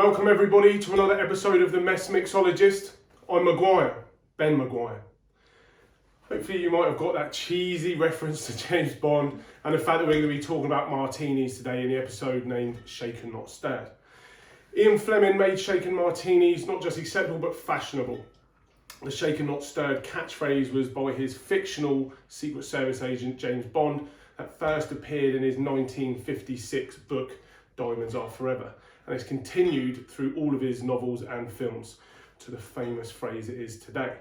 Welcome everybody to another episode of the Mixologist. I'm Ben Maguire. Hopefully you might have got that cheesy reference to James Bond and the fact that we're going to be talking about martinis today in the episode named Shaken Not Stirred. Ian Fleming made shaken martinis not just acceptable but fashionable. The Shaken Not Stirred catchphrase was by his fictional Secret Service agent James Bond that first appeared in his 1956 book Diamonds Are Forever, and it's continued through all of his novels and films to the famous phrase it is today.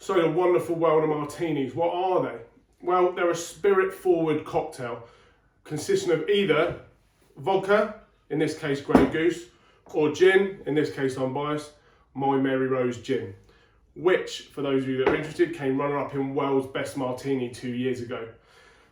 So the wonderful world of martinis, what are they? Well, they're a spirit-forward cocktail consisting of either vodka, in this case Grey Goose, or gin, in this case I'm biased, My Mary Rose Gin, which, for those of you that are interested, came runner-up in World's Best Martini 2 years ago.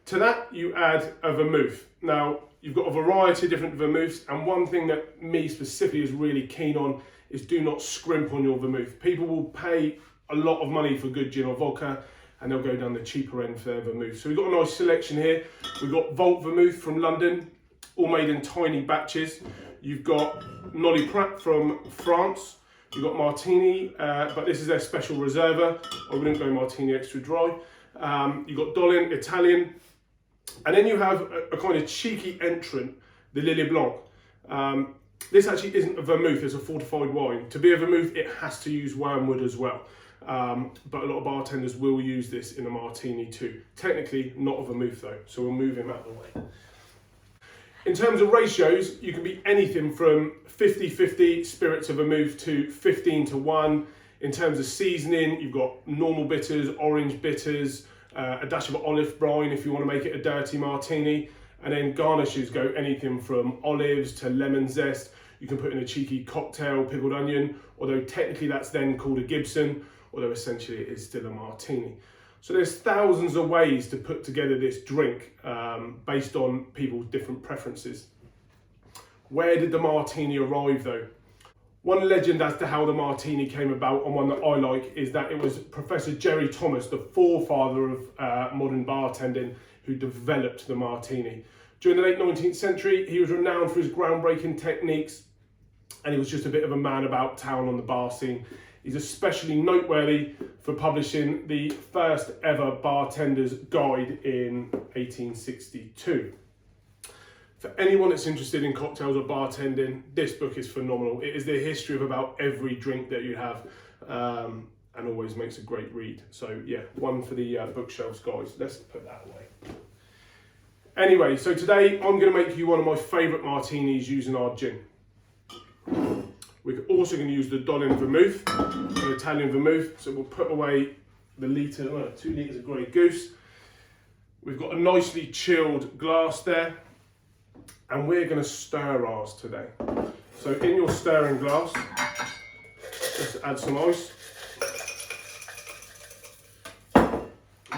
To that, you add a vermouth. Now, you've got a variety of different vermouths, and one thing that me specifically is really keen on is do not scrimp on your vermouth. People will pay a lot of money for good gin or vodka, and they'll go down the cheaper end for their vermouth. So we've got a nice selection here. We've got Vault Vermouth from London, all made in tiny batches. You've got Nolly Prat from France. You've got Martini, but this is their special reserva. I wouldn't go Martini extra dry. You've got Dolin, Italian. And then you have a kind of cheeky entrant, the Lily Blanc. This actually isn't a vermouth, it's a fortified wine. To be a vermouth, it has to use wormwood as well. But a lot of bartenders will use this in a martini too. Technically, not a vermouth though, so we'll move him out of the way. In terms of ratios, you can be anything from 50-50 spirit to vermouth to 15-1. In terms of seasoning, you've got normal bitters, orange bitters, a dash of olive brine if you want to make it a dirty martini, and then garnishes go anything from olives to lemon zest. You can put in a cheeky cocktail, pickled onion, although technically that's then called a Gibson, although essentially it is still a martini. So there's thousands of ways to put together this drink based on people's different preferences. Where did the martini arrive though? One legend as to how the martini came about, and one that I like, is that it was Professor Jerry Thomas, the forefather of modern bartending, who developed the martini. During the late 19th century, he was renowned for his groundbreaking techniques, and he was just a bit of a man about town on the bar scene. He's especially noteworthy for publishing the first ever bartender's guide in 1862. For anyone that's interested in cocktails or bartending, this book is phenomenal. It is the history of about every drink that you have, and always makes a great read. So yeah, one for the bookshelves, guys. Let's put that away. Anyway, so today I'm going to make you one of my favourite martinis using our gin. We're also going to use the Dolin Vermouth, an Italian vermouth. So we'll put away the 2 litres of Grey Goose. We've got a nicely chilled glass there. And we're going to stir ours today. So in your stirring glass, just add some ice. The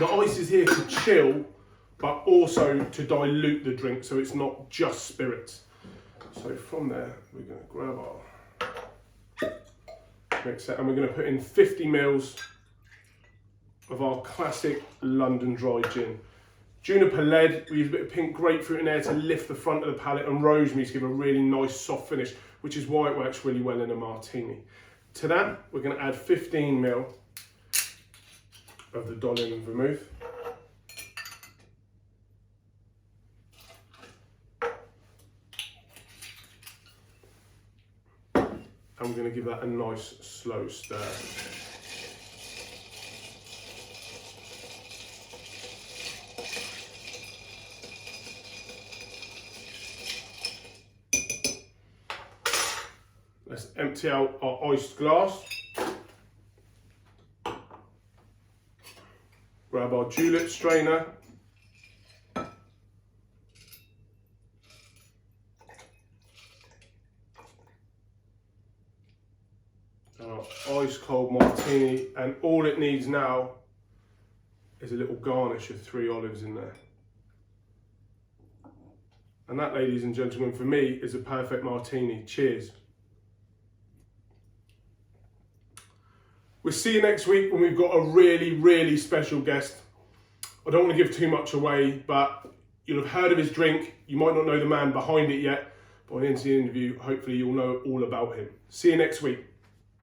ice is here to chill, but also to dilute the drink, so it's not just spirits. So from there, we're going to grab our mixer, and we're going to put in 50 mils of our classic London dry gin. Juniper lead, we use a bit of pink grapefruit in there to lift the front of the palate, and rosemary to give a really nice soft finish, which is why it works really well in a martini. To that, we're going to add 15 ml of the Dolin Vermouth. And we're going to give that a nice slow stir. Let's empty out our iced glass. Grab our julep strainer. Our ice cold martini, and all it needs now is a little garnish of 3 olives in there. And that, ladies and gentlemen, for me is a perfect martini. Cheers. We'll see you next week when we've got a really, really special guest. I don't want to give too much away, but you'll have heard of his drink. You might not know the man behind it yet, By the end of the interview, hopefully you'll know all about him. See you next week.